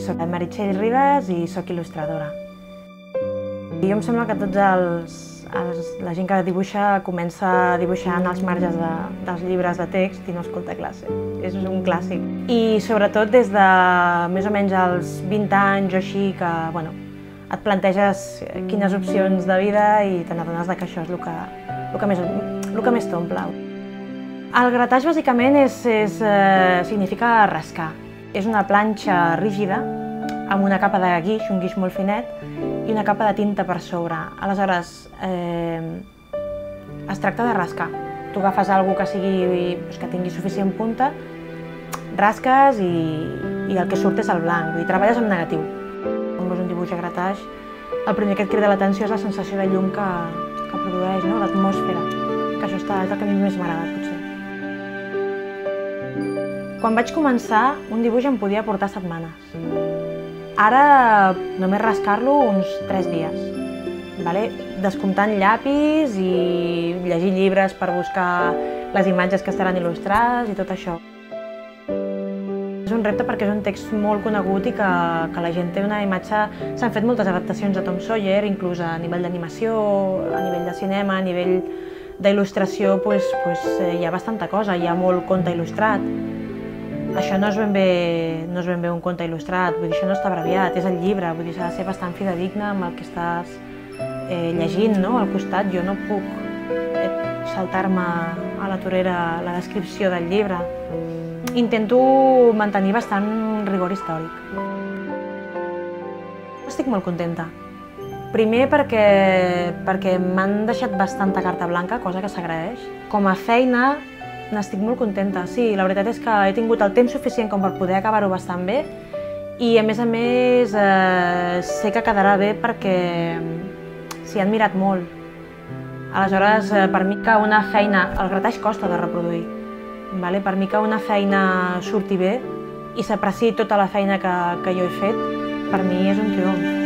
Soc la Meritxell Ribas i soc il·lustradora. Jo em sembla que la gent que dibuixa comença dibuixant als marges dels llibres de text i no escolta classe. És un clàssic. I sobretot des de més o menys els 20 anys o així que et planteges quines opcions de vida i te n'adones que això és el que més t'omple. El gratatge bàsicament significa rascar. És una planxa rígida amb una capa de guix, un guix molt finet, i una capa de tinta per sobre. Aleshores, es tracta de rascar. Tu agafes alguna cosa que tingui suficient punta, rasques i el que surt és el blanc, i treballes amb negatiu. Quan veus un dibuix a gratatge, el primer que et crida l'atenció és la sensació de llum que produeix, l'atmosfera, que això és el que a mi més m'agrada, potser. Quan vaig començar, un dibuix em podia portar setmanes. Ara, només rascar-lo uns 3 dies. Descomptant llapis i llegir llibres per buscar les imatges que estaran il·lustrades i tot això. És un repte perquè és un text molt conegut i que la gent té una imatge... S'han fet moltes adaptacions de Tom Sawyer, inclús a nivell d'animació, a nivell de cinema, a nivell d'il·lustració, hi ha bastanta cosa, hi ha molt conte il·lustrat. Això no és ben bé un conte il·lustrat, això no està abreviat, és el llibre, s'ha de ser bastant fidedigne amb el que estàs llegint al costat. Jo no puc saltar-me a la torera la descripció del llibre. Intento mantenir bastant rigor històric. Estic molt contenta. Primer perquè m'han deixat bastanta carta blanca, cosa que s'agraeix. Com a feina, n'estic molt contenta, sí. La veritat és que he tingut el temps suficient com per poder acabar-ho bastant bé i, a més, sé que quedarà bé perquè s'hi han mirat molt. Aleshores, per mi que una feina... El gratatge costa de reproduir. Per mi que una feina surti bé i s'apreciï tota la feina que jo he fet, per mi és un triomf.